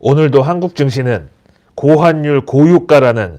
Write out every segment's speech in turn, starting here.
오늘도 한국 증시는 고환율 고유가라는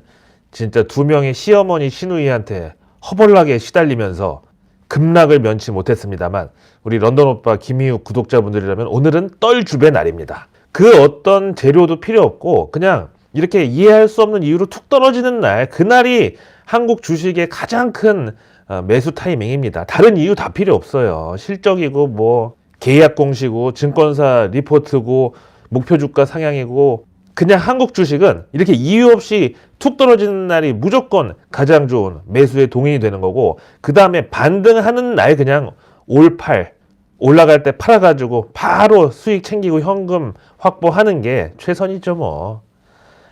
진짜 두 명의 시어머니 시누이한테 허벌나게 시달리면서 급락을 면치 못했습니다만, 우리 런던 오빠 김희욱 구독자분들이라면 오늘은 떨주배 날입니다. 그 어떤 재료도 필요 없고 그냥 이렇게 이해할 수 없는 이유로 툭 떨어지는 날, 그날이 한국 주식의 가장 큰 매수 타이밍입니다. 다른 이유 다 필요 없어요. 실적이고 뭐 계약 공시고 증권사 리포트고 목표 주가 상향이고, 그냥 한국 주식은 이렇게 이유 없이 툭 떨어지는 날이 무조건 가장 좋은 매수의 동인이 되는 거고, 그 다음에 반등하는 날 그냥 올팔, 올라갈 때 팔아가지고 바로 수익 챙기고 현금 확보하는 게 최선이죠 뭐.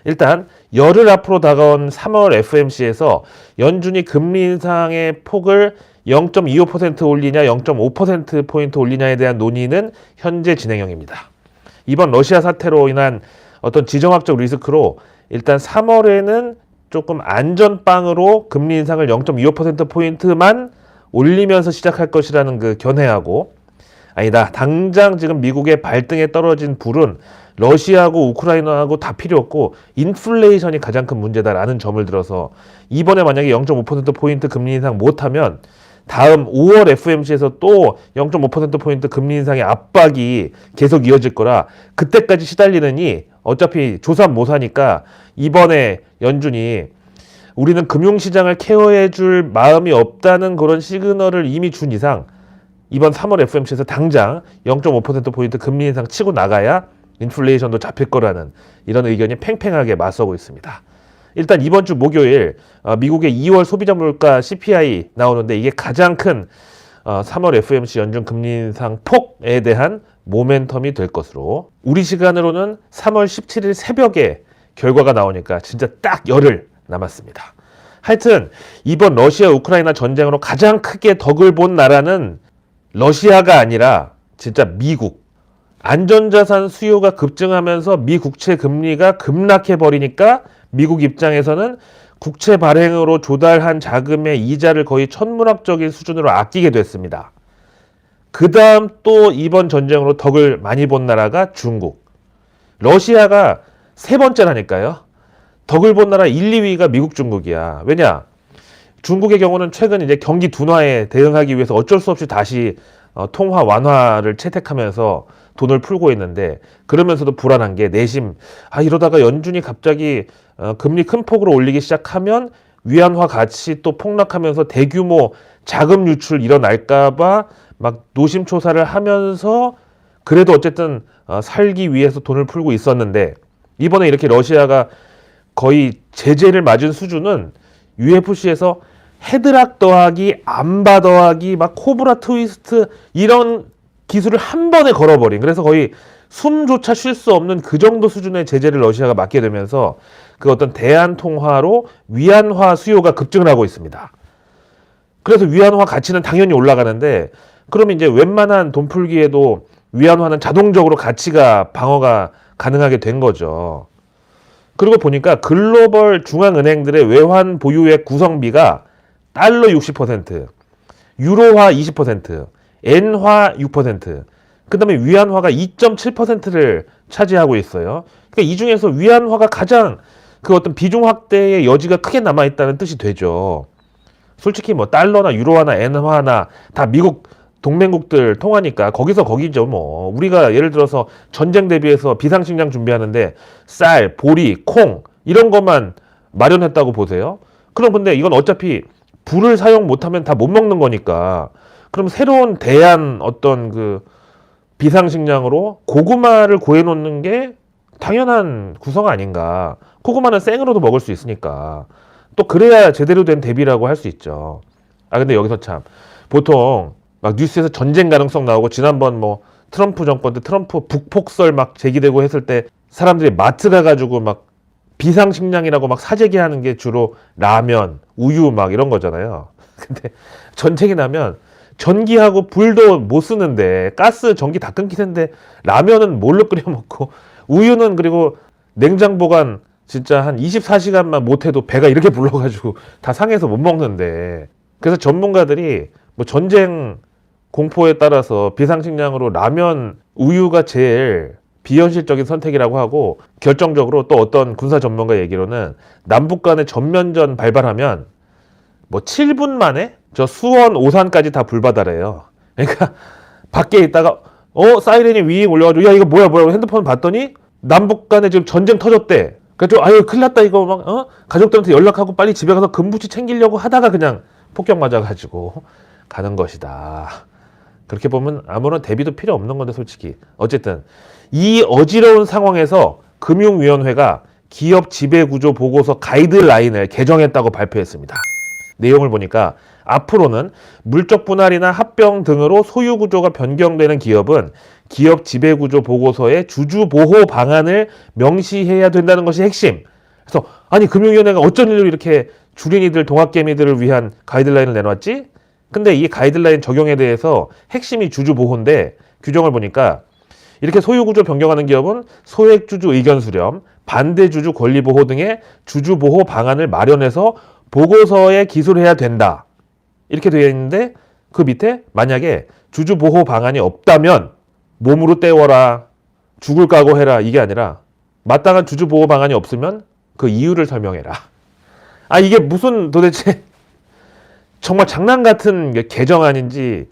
일단 열흘 앞으로 다가온 3월 FMC에서 연준이 금리 인상의 폭을 0.25% 올리냐 0.5%포인트 올리냐에 대한 논의는 현재 진행형입니다. 이번 러시아 사태로 인한 어떤 지정학적 리스크로 일단 3월에는 조금 안전빵으로 금리 인상을 0.25%포인트만 올리면서 시작할 것이라는 그 견해하고, 아니다, 당장 지금 미국의 발등에 떨어진 불은 러시아하고 우크라이나하고 다 필요 없고 인플레이션이 가장 큰 문제다라는 점을 들어서 이번에 만약에 0.5%포인트 금리 인상 못하면 다음 5월 FMC에서 또 0.5%포인트 금리 인상의 압박이 계속 이어질 거라, 그때까지 시달리느니 어차피 조삼 못 하니까 이번에 연준이 우리는 금융시장을 케어해 줄 마음이 없다는 그런 시그널을 이미 준 이상 이번 3월 FMC에서 당장 0.5%포인트 금리 인상 치고 나가야 인플레이션도 잡힐 거라는 이런 의견이 팽팽하게 맞서고 있습니다. 일단 이번 주 목요일 미국의 2월 소비자 물가 CPI 나오는데, 이게 가장 큰 3월 FMC 연준 금리 인상 폭에 대한 모멘텀이 될 것으로, 우리 시간으로는 3월 17일 새벽에 결과가 나오니까 진짜 딱 열흘 남았습니다. 하여튼 이번 러시아 우크라이나 전쟁으로 가장 크게 덕을 본 나라는 러시아가 아니라 진짜 미국. 안전자산 수요가 급증하면서 미 국채 금리가 급락해버리니까 미국 입장에서는 국채 발행으로 조달한 자금의 이자를 거의 천문학적인 수준으로 아끼게 됐습니다. 그 다음 또 이번 전쟁으로 덕을 많이 본 나라가 중국. 러시아가 세 번째라니까요. 덕을 본 나라 1, 2위가 미국, 중국이야. 왜냐? 중국의 경우는 최근 이제 경기 둔화에 대응하기 위해서 어쩔 수 없이 다시 통화 완화를 채택하면서 돈을 풀고 있는데, 그러면서도 불안한 게 내심 이러다가 연준이 갑자기 금리 큰 폭으로 올리기 시작하면 위안화 가치 또 폭락하면서 대규모 자금 유출 일어날까봐 막 노심초사를 하면서 그래도 어쨌든 살기 위해서 돈을 풀고 있었는데, 이번에 이렇게 러시아가 거의 제재를 맞은 수준은 UFC에서 헤드락 더하기 암바 더하기 막 코브라 트위스트 이런 기술을 한 번에 걸어버린, 그래서 거의 숨조차 쉴 수 없는 그 정도 수준의 제재를 러시아가 맞게 되면서 그 어떤 대안 통화로 위안화 수요가 급증을 하고 있습니다. 그래서 위안화 가치는 당연히 올라가는데, 그러면 이제 웬만한 돈 풀기에도 위안화는 자동적으로 가치가 방어가 가능하게 된 거죠. 그리고 보니까 글로벌 중앙은행들의 외환 보유액 구성비가 달러 60%, 유로화 20%, 엔화 6%, 그 다음에 위안화가 2.7%를 차지하고 있어요. 그러니까 이 중에서 위안화가 가장 그 어떤 비중 확대의 여지가 크게 남아있다는 뜻이 되죠. 솔직히 뭐 달러나 유로화나 엔화나 다 미국 동맹국들 통하니까 거기서 거기죠 뭐. 우리가 예를 들어서 전쟁 대비해서 비상식량 준비하는데 쌀, 보리, 콩 이런 것만 마련했다고 보세요. 그럼 근데 이건 어차피 불을 사용 못하면 다 못 먹는 거니까, 그럼 새로운 대안 어떤 그 비상식량으로 고구마를 구해놓는 게 당연한 구성 아닌가. 고구마는 생으로도 먹을 수 있으니까. 또 그래야 제대로 된 대비라고 할 수 있죠. 근데 여기서 참 보통 막 뉴스에서 전쟁 가능성 나오고, 지난번 뭐 트럼프 정권 때 트럼프 북폭설 막 제기되고 했을 때 사람들이 마트 가가지고 막 비상식량이라고 막 사재기하는 게 주로 라면, 우유 막 이런 거잖아요. 근데 전쟁이 나면 전기하고 불도 못 쓰는데, 가스, 전기 다 끊기는데 라면은 뭘로 끓여 먹고, 우유는 그리고 냉장 보관 진짜 한 24시간만 못해도 배가 이렇게 불러가지고 다 상해서 못 먹는데. 그래서 전문가들이 뭐 전쟁 공포에 따라서 비상식량으로 라면, 우유가 제일 비현실적인 선택이라고 하고, 결정적으로 또 어떤 군사 전문가 얘기로는 남북 간의 전면전 발발하면 뭐 7분 만에 저 수원 오산까지 다 불바다래요. 그러니까 밖에 있다가 사이렌이 윙 올려가지고 야 이거 뭐야 핸드폰 봤더니 남북 간에 지금 전쟁 터졌대. 그래서 아유 큰일 났다 이거 막 가족들한테 연락하고 빨리 집에 가서 금부치 챙기려고 하다가 그냥 폭격 맞아가지고 가는 것이다. 그렇게 보면 아무런 대비도 필요 없는 건데 솔직히. 어쨌든 이 어지러운 상황에서 금융위원회가 기업 지배구조 보고서 가이드라인을 개정했다고 발표했습니다. 내용을 보니까 앞으로는 물적 분할이나 합병 등으로 소유 구조가 변경되는 기업은 기업 지배구조 보고서에 주주 보호 방안을 명시해야 된다는 것이 핵심. 그래서 아니 금융위원회가 어쩐 일로 이렇게 주린이들 동학개미들을 위한 가이드라인을 내놨지? 근데 이 가이드라인 적용에 대해서 핵심이 주주 보호인데 규정을 보니까 이렇게 소유 구조 변경하는 기업은 소액 주주 의견 수렴, 반대 주주 권리 보호 등의 주주 보호 방안을 마련해서 보고서에 기술해야 된다. 이렇게 되어 있는데 그 밑에 만약에 주주 보호 방안이 없다면 몸으로 때워라, 죽을 각오해라 이게 아니라 마땅한 주주 보호 방안이 없으면 그 이유를 설명해라. 아 이게 무슨 도대체 정말 장난 같은 개정안인지.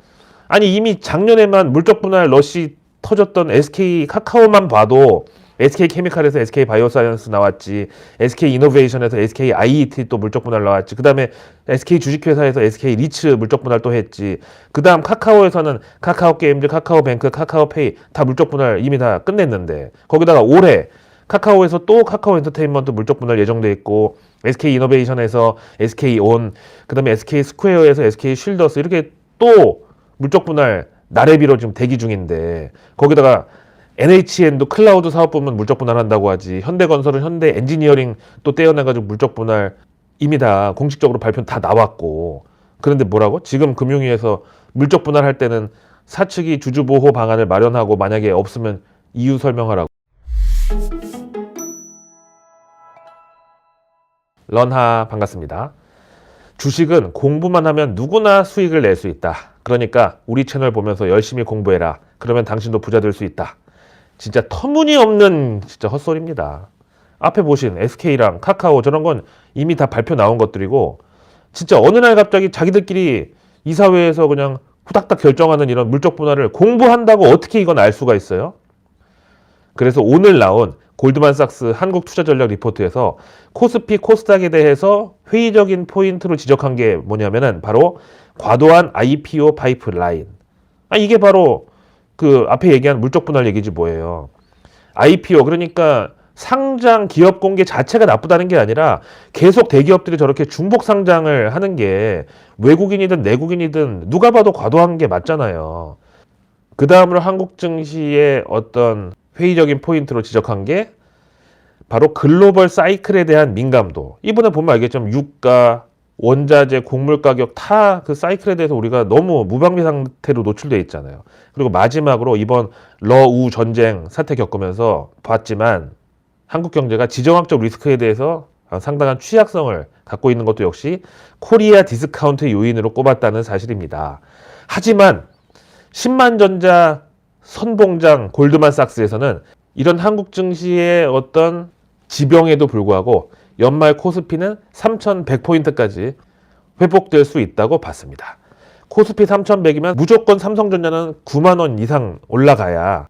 아니 이미 작년에만 물적 분할 러시 터졌던 SK 카카오만 봐도 SK케미칼에서 SK바이오사이언스 나왔지, SK이노베이션에서 SKIET 또 물적 분할 나왔지, 그 다음에 SK 주식회사에서 SK리츠 물적 분할 또 했지, 그 다음 카카오에서는 카카오게임즈, 카카오뱅크, 카카오페이 다 물적 분할 이미 다 끝냈는데 거기다가 올해 카카오에서 또 카카오엔터테인먼트 물적 분할 예정돼 있고, SK이노베이션에서 SK온, 그 다음에 SK스퀘어에서 SK쉴더스 이렇게 또 물적 분할 나래비로 지금 대기 중인데, 거기다가 NHN도 클라우드 사업부문 물적 분할한다고 하지, 현대건설은 현대 엔지니어링 또 떼어내가지고 물적 분할 이미 다 공식적으로 발표 다 나왔고. 그런데 뭐라고? 지금 금융위에서 물적 분할할 때는 사측이 주주보호 방안을 마련하고 만약에 없으면 이유 설명하라고. 런하 반갑습니다. 주식은 공부만 하면 누구나 수익을 낼 수 있다. 그러니까 우리 채널 보면서 열심히 공부해라. 그러면 당신도 부자 될 수 있다. 진짜 터무니없는 진짜 헛소리입니다. 앞에 보신 SK랑 카카오 저런 건 이미 다 발표 나온 것들이고, 진짜 어느 날 갑자기 자기들끼리 이사회에서 그냥 후닥닥 결정하는 이런 물적 분할을 공부한다고 어떻게 이건 알 수가 있어요? 그래서 오늘 나온 골드만삭스 한국투자전략 리포트에서 코스피 코스닥에 대해서 회의적인 포인트로 지적한 게 뭐냐면은 바로 과도한 IPO 파이프라인. 이게 바로 그 앞에 얘기한 물적 분할 얘기지 뭐예요. IPO 그러니까 상장 기업 공개 자체가 나쁘다는 게 아니라 계속 대기업들이 저렇게 중복 상장을 하는 게 외국인이든 내국인이든 누가 봐도 과도한 게 맞잖아요. 그 다음으로 한국 증시의 어떤 회의적인 포인트로 지적한 게 바로 글로벌 사이클에 대한 민감도. 이번에 보면 알겠지만 유가, 원자재, 곡물 가격 다 그 사이클에 대해서 우리가 너무 무방비 상태로 노출되어 있잖아요. 그리고 마지막으로 이번 러우 전쟁 사태 겪으면서 봤지만 한국 경제가 지정학적 리스크에 대해서 상당한 취약성을 갖고 있는 것도 역시 코리아 디스카운트 요인으로 꼽았다는 사실입니다. 하지만 10만전자 선봉장 골드만삭스에서는 이런 한국 증시의 어떤 지병에도 불구하고 연말 코스피는 3,100포인트까지 회복될 수 있다고 봤습니다. 코스피 3,100이면 무조건 삼성전자는 9만 원 이상 올라가야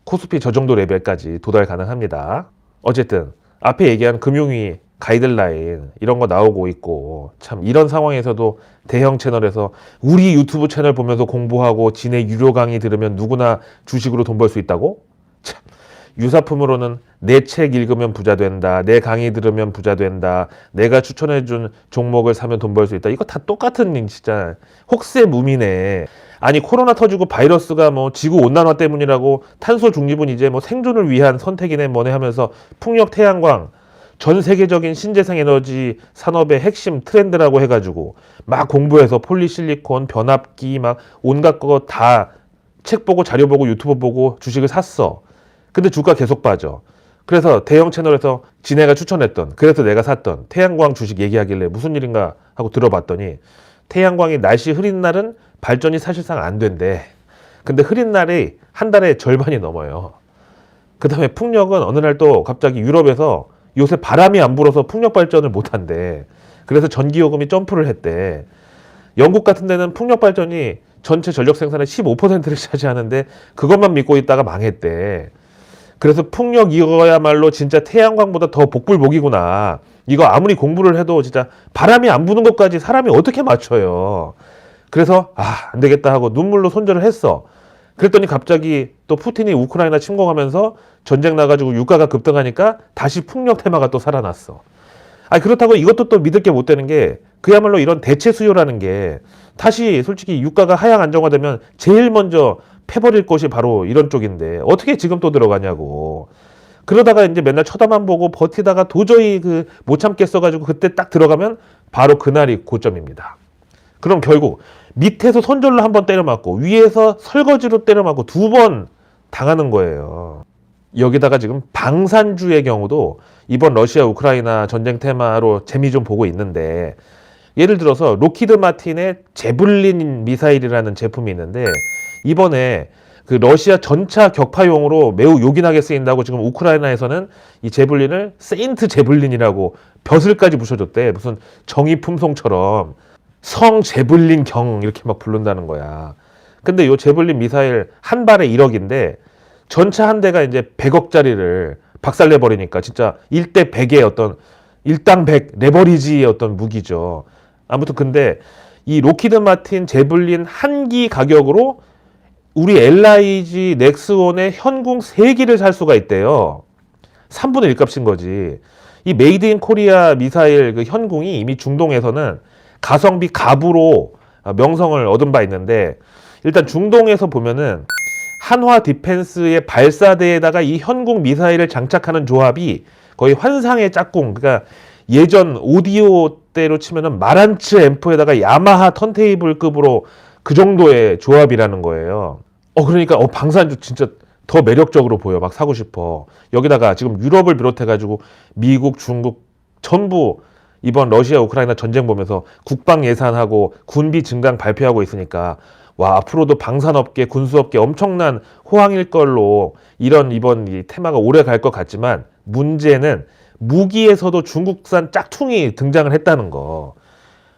코스피 저 정도 레벨까지 도달 가능합니다. 어쨌든 앞에 얘기한 금융위 가이드라인 이런 거 나오고 있고, 참 이런 상황에서도 대형 채널에서 우리 유튜브 채널 보면서 공부하고 지네 유료 강의 들으면 누구나 주식으로 돈 벌 수 있다고? 참, 유사품으로는 내 책 읽으면 부자 된다, 내 강의 들으면 부자 된다, 내가 추천해준 종목을 사면 돈 벌 수 있다. 이거 다 똑같은 진짜 혹세무민에. 아니 코로나 터지고 바이러스가 뭐 지구 온난화 때문이라고 탄소 중립은 이제 뭐 생존을 위한 선택이네 뭐네 하면서 풍력, 태양광 전 세계적인 신재생 에너지 산업의 핵심 트렌드라고 해가지고 막 공부해서 폴리실리콘, 변압기 막 온갖 거 다 책 보고 자료 보고 유튜브 보고 주식을 샀어. 근데 주가 계속 빠져. 그래서 대형 채널에서 지네가 추천했던, 그래서 내가 샀던 태양광 주식 얘기하길래 무슨 일인가 하고 들어봤더니 태양광이 날씨 흐린 날은 발전이 사실상 안 된대. 근데 흐린 날이 한 달에 절반이 넘어요. 그 다음에 풍력은 어느 날 또 갑자기 유럽에서 요새 바람이 안 불어서 풍력 발전을 못 한대. 그래서 전기요금이 점프를 했대. 영국 같은 데는 풍력 발전이 전체 전력 생산의 15%를 차지하는데 그것만 믿고 있다가 망했대. 그래서 풍력 이거야말로 진짜 태양광보다 더 복불복이구나. 이거 아무리 공부를 해도 진짜 바람이 안 부는 것까지 사람이 어떻게 맞춰요. 그래서 안 되겠다 하고 눈물로 손절을 했어. 그랬더니 갑자기 또 푸틴이 우크라이나 침공하면서 전쟁 나가지고 유가가 급등하니까 다시 풍력 테마가 또 살아났어. 그렇다고 이것도 또 믿을 게 못 되는 게 그야말로 이런 대체 수요라는 게 다시 솔직히 유가가 하향 안정화되면 제일 먼저 패버릴 곳이 바로 이런 쪽인데 어떻게 지금 또 들어가냐고. 그러다가 이제 맨날 쳐다만 보고 버티다가 도저히 못 참겠어가지고 그때 딱 들어가면 바로 그날이 고점입니다. 그럼 결국 밑에서 손절로 한 번 때려 맞고 위에서 설거지로 때려 맞고 두 번 당하는 거예요. 여기다가 지금 방산주의 경우도 이번 러시아 우크라이나 전쟁 테마로 재미 좀 보고 있는데 예를 들어서 로키드 마틴의 제블린 미사일이라는 제품이 있는데 이번에 그 러시아 전차 격파용으로 매우 요긴하게 쓰인다고 지금 우크라이나에서는 이 제블린을 세인트 제블린이라고 벼슬까지 붙여줬대. 무슨 정의 품송처럼 성 제블린 경 이렇게 막 부른다는 거야. 근데 요 제블린 미사일 한 발에 1억인데 전차 한 대가 이제 100억짜리를 박살내버리니까 진짜 1대 100의 어떤 일당 100 레버리지의 어떤 무기죠. 아무튼 근데 이 로키드 마틴 제블린 한 기 가격으로 우리 LIG 넥스원의 현궁 3기를 살 수가 있대요. 3분의 1 값인 거지. 이 메이드 인 코리아 미사일 그 현궁이 이미 중동에서는 가성비 갑으로 명성을 얻은 바 있는데 일단 중동에서 보면은 한화 디펜스의 발사대에다가 이 현궁 미사일을 장착하는 조합이 거의 환상의 짝꿍. 그러니까 예전 오디오 때로 치면은 마란츠 앰프에다가 야마하 턴테이블급으로 그 정도의 조합이라는 거예요. 그러니까 방산주 진짜 더 매력적으로 보여. 막 사고 싶어. 여기다가 지금 유럽을 비롯해가지고 미국, 중국 전부 이번 러시아 우크라이나 전쟁 보면서 국방 예산하고 군비 증강 발표하고 있으니까 와 앞으로도 방산업계, 군수업계 엄청난 호황일 걸로 이번 이 테마가 오래 갈 것 같지만 문제는 무기에서도 중국산 짝퉁이 등장을 했다는 거.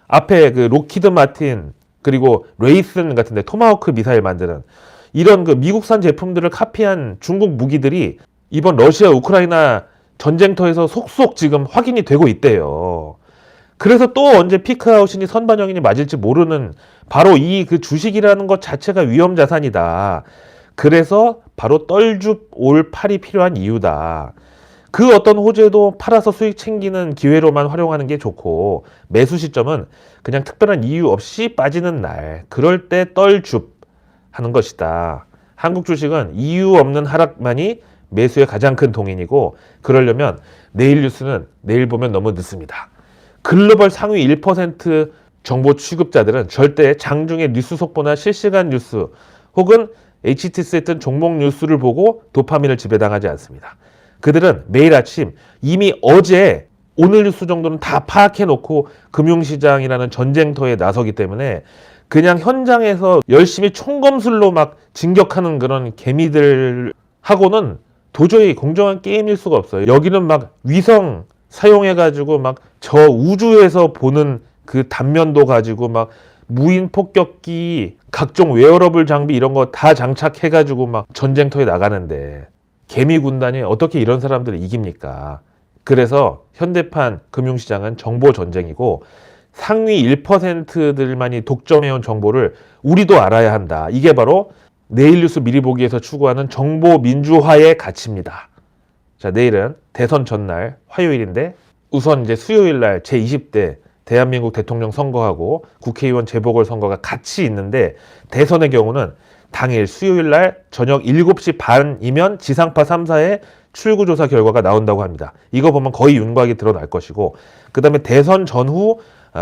앞에 그 로키드 마틴 그리고 레이슨 같은데 토마호크 미사일 만드는 이런 그 미국산 제품들을 카피한 중국 무기들이 이번 러시아 우크라이나 전쟁터에서 속속 지금 확인이 되고 있대요. 그래서 또 언제 피크아웃이니 선반영이니 맞을지 모르는 바로 이 그 주식이라는 것 자체가 위험 자산이다. 그래서 바로 떨줍 올 팔이 필요한 이유다. 그 어떤 호재도 팔아서 수익 챙기는 기회로만 활용하는 게 좋고 매수 시점은 그냥 특별한 이유 없이 빠지는 날 그럴 때 떨줍 하는 것이다. 한국 주식은 이유 없는 하락만이 매수의 가장 큰 동인이고 그러려면 내일 뉴스는 내일 보면 너무 늦습니다. 글로벌 상위 1% 정보 취급자들은 절대 장중에 뉴스 속보나 실시간 뉴스 혹은 HTS에 뜬 종목 뉴스를 보고 도파민을 지배당하지 않습니다. 그들은 매일 아침 이미 어제 오늘 뉴스 정도는 다 파악해놓고 금융시장이라는 전쟁터에 나서기 때문에 그냥 현장에서 열심히 총검술로 막 진격하는 그런 개미들하고는 도저히 공정한 게임일 수가 없어요. 여기는 막 위성 사용해가지고 막 저 우주에서 보는 그 단면도 가지고 막 무인 폭격기, 각종 웨어러블 장비 이런 거 다 장착해가지고 막 전쟁터에 나가는데 개미 군단이 어떻게 이런 사람들을 이깁니까? 그래서 현대판 금융시장은 정보 전쟁이고 상위 1%들만이 독점해온 정보를 우리도 알아야 한다. 이게 바로 내일 뉴스 미리 보기에서 추구하는 정보 민주화의 가치입니다. 자, 내일은 대선 전날 화요일인데 우선 이제 수요일 날 제20대 대한민국 대통령 선거하고 국회의원 재보궐선거가 같이 있는데 대선의 경우는 당일 수요일 날 저녁 7시 반이면 지상파 3사의 출구조사 결과가 나온다고 합니다. 이거 보면 거의 윤곽이 드러날 것이고 그 다음에 대선 전후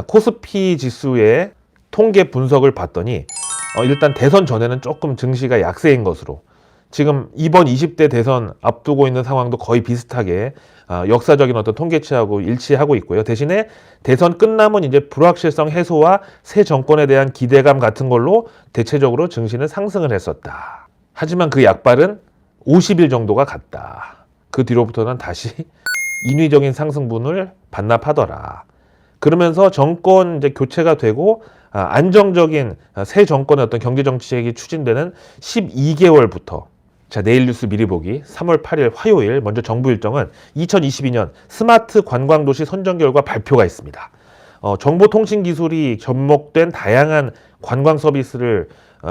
코스피 지수의 통계 분석을 봤더니 일단 대선 전에는 조금 증시가 약세인 것으로 지금 이번 20대 대선 앞두고 있는 상황도 거의 비슷하게 역사적인 어떤 통계치하고 일치하고 있고요. 대신에 대선 끝나면 이제 불확실성 해소와 새 정권에 대한 기대감 같은 걸로 대체적으로 증시는 상승을 했었다. 하지만 그 약발은 50일 정도가 갔다. 그 뒤로부터는 다시 인위적인 상승분을 반납하더라. 그러면서 정권 이제 교체가 되고 안정적인 새 정권의 어떤 경제 정책이 추진되는 12개월부터 자, 내일 뉴스 미리 보기 3월 8일 화요일 먼저 정부 일정은 2022년 스마트 관광도시 선정 결과 발표가 있습니다. 정보통신기술이 접목된 다양한 관광 서비스를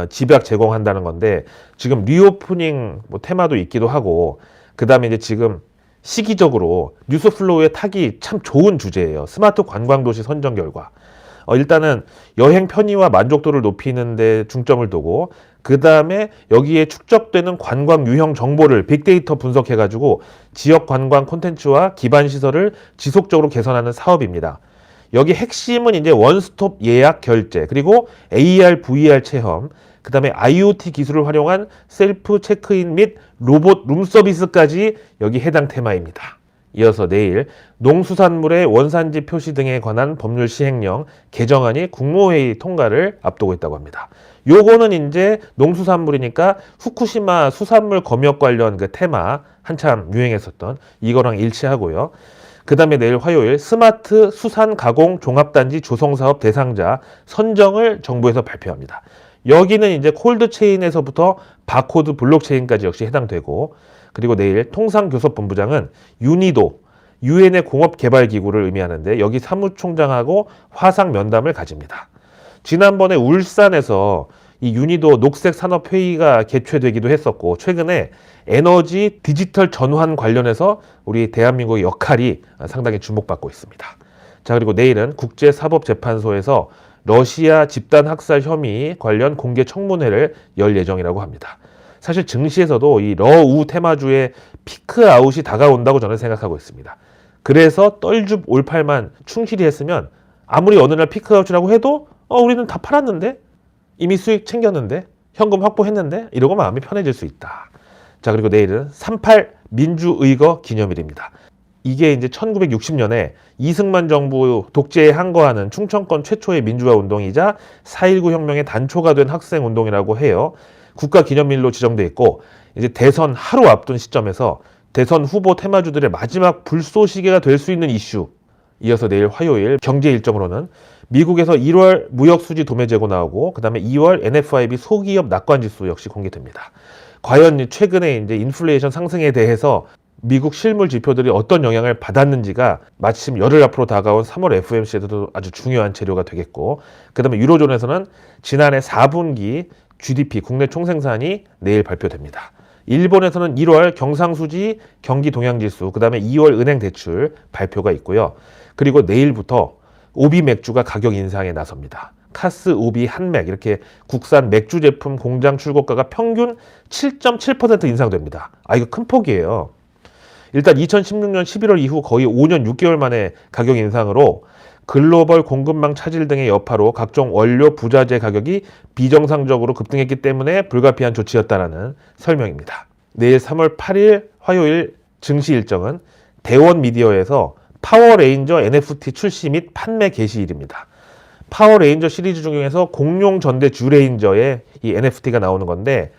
집약 제공한다는 건데 지금 리오프닝 뭐 테마도 있기도 하고 그 다음에 이제 지금 시기적으로 뉴스플로우에 타기 참 좋은 주제예요. 스마트 관광도시 선정 결과. 일단은 여행 편의와 만족도를 높이는 데 중점을 두고 그 다음에 여기에 축적되는 관광 유형 정보를 빅데이터 분석해가지고 지역 관광 콘텐츠와 기반 시설을 지속적으로 개선하는 사업입니다. 여기 핵심은 이제 원스톱 예약 결제, 그리고 AR, VR 체험, 그 다음에 IoT 기술을 활용한 셀프 체크인 및 로봇 룸서비스까지 여기 해당 테마입니다. 이어서 내일 농수산물의 원산지 표시 등에 관한 법률 시행령 개정안이 국무회의 통과를 앞두고 있다고 합니다. 요거는 이제 농수산물이니까 후쿠시마 수산물 검역 관련 그 테마 한참 유행했었던 이거랑 일치하고요. 그 다음에 내일 화요일 스마트 수산 가공 종합단지 조성사업 대상자 선정을 정부에서 발표합니다. 여기는 이제 콜드체인에서부터 바코드 블록체인까지 역시 해당되고, 그리고 내일 통상교섭본부장은 유니도, 유엔의 공업개발기구를 의미하는데 여기 사무총장하고 화상 면담을 가집니다. 지난번에 울산에서 이 유니도 녹색산업회의가 개최되기도 했었고, 최근에 에너지 디지털 전환 관련해서 우리 대한민국의 역할이 상당히 주목받고 있습니다. 자, 그리고 내일은 국제사법재판소에서 러시아 집단 학살 혐의 관련 공개 청문회를 열 예정이라고 합니다. 사실 증시에서도 이 러우 테마주의 피크아웃이 다가온다고 저는 생각하고 있습니다. 그래서 떨줍 올팔만 충실히 했으면 아무리 어느 날 피크아웃이라고 해도 우리는 다 팔았는데, 이미 수익 챙겼는데, 현금 확보했는데, 이러고 마음이 편해질 수 있다. 자, 그리고 내일은 38 민주의거 기념일입니다. 이게 이제 1960년에 이승만 정부 독재에 항거하는 충청권 최초의 민주화 운동이자 4.19 혁명의 단초가 된 학생 운동이라고 해요. 국가 기념일로 지정돼 있고, 이제 대선 하루 앞둔 시점에서 대선 후보 테마주들의 마지막 불쏘시개가 될 수 있는 이슈. 이어서 내일 화요일 경제 일정으로는 미국에서 1월 무역수지 도매 재고 나오고, 그 다음에 2월 NFIB 소기업 낙관지수 역시 공개됩니다. 과연 최근에 이제 인플레이션 상승에 대해서 미국 실물 지표들이 어떤 영향을 받았는지가 마침 열흘 앞으로 다가온 3월 FOMC에서도 아주 중요한 재료가 되겠고, 그 다음에 유로존에서는 지난해 4분기 GDP 국내 총생산이 내일 발표됩니다. 일본에서는 1월 경상수지 경기 동향지수, 그 다음에 2월 은행 대출 발표가 있고요. 그리고 내일부터 오비 맥주가 가격 인상에 나섭니다. 카스, 오비, 한맥 이렇게 국산 맥주 제품 공장 출고가가 평균 7.7% 인상됩니다. 이거 큰 폭이에요. 일단 2016년 11월 이후 거의 5년 6개월 만에 가격 인상으로 글로벌 공급망 차질 등의 여파로 각종 원료 부자재 가격이 비정상적으로 급등했기 때문에 불가피한 조치였다라는 설명입니다. 내일 3월 8일 화요일 증시 일정은 대원 미디어에서 파워레인저 NFT 출시 및 판매 개시일입니다. 파워레인저 시리즈 중에서 공룡 전대 주레인저의 이 NFT가 나오는 건데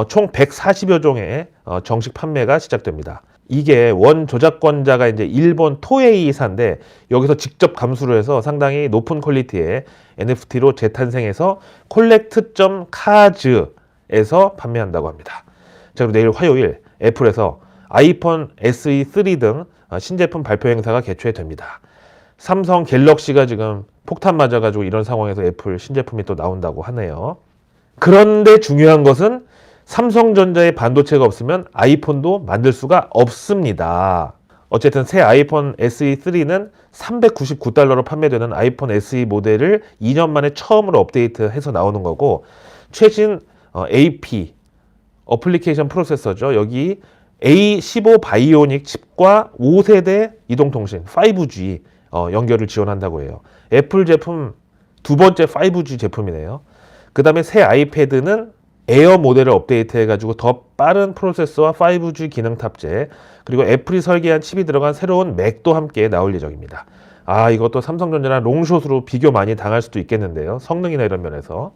총 140여 종의 정식 판매가 시작됩니다. 이게 원 저작권자가 이제 일본 토에이사인데 여기서 직접 감수를 해서 상당히 높은 퀄리티의 NFT로 재탄생해서 콜렉트.카즈에서 판매한다고 합니다. 자, 그리고 내일 화요일 애플에서 아이폰 SE3 등 신제품 발표 행사가 개최됩니다. 삼성 갤럭시가 지금 폭탄 맞아가지고 이런 상황에서 애플 신제품이 또 나온다고 하네요. 그런데 중요한 것은 삼성전자의 반도체가 없으면 아이폰도 만들 수가 없습니다. 어쨌든 새 아이폰 SE3는 399달러로 판매되는 아이폰 SE 모델을 2년 만에 처음으로 업데이트해서 나오는 거고, 최신 AP 어플리케이션 프로세서죠. 여기 A15 바이오닉 칩과 5세대 이동통신 5G 연결을 지원한다고 해요. 애플 제품 두 번째 5G 제품이네요. 그 다음에 새 아이패드는 에어 모델을 업데이트해가지고 더 빠른 프로세서와 5G 기능 탑재, 그리고 애플이 설계한 칩이 들어간 새로운 맥도 함께 나올 예정입니다. 이것도 삼성전자랑 롱숏으로 비교 많이 당할 수도 있겠는데요. 성능이나 이런 면에서.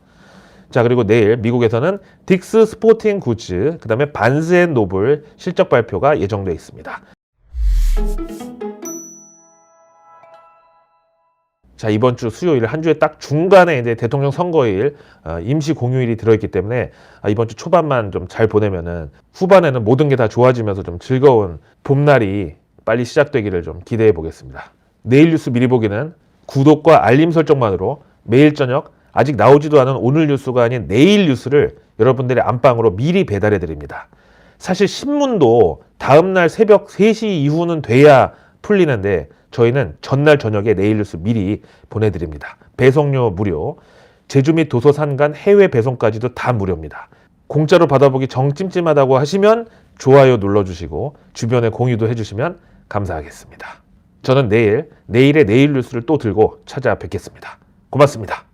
자, 그리고 내일 미국에서는 딕스 스포팅 굿즈, 그 다음에 반스 앤 노블 실적 발표가 예정돼 있습니다. 자, 이번 주 수요일 한 주에 딱 중간에 이제 대통령 선거일, 임시 공휴일이 들어있기 때문에 이번 주 초반만 좀 잘 보내면은 후반에는 모든 게 다 좋아지면서 좀 즐거운 봄날이 빨리 시작되기를 좀 기대해 보겠습니다. 내일 뉴스 미리 보기는 구독과 알림 설정만으로 매일 저녁 아직 나오지도 않은 오늘 뉴스가 아닌 내일 뉴스를 여러분들의 안방으로 미리 배달해 드립니다. 사실 신문도 다음날 새벽 3시 이후는 돼야 풀리는데 저희는 전날 저녁에 내일 뉴스 미리 보내드립니다. 배송료 무료, 제주 및 도서산 간 해외 배송까지도 다 무료입니다. 공짜로 받아보기 정 찜찜하다고 하시면 좋아요 눌러주시고 주변에 공유도 해주시면 감사하겠습니다. 저는 내일의 내일 뉴스를 또 들고 찾아뵙겠습니다. 고맙습니다.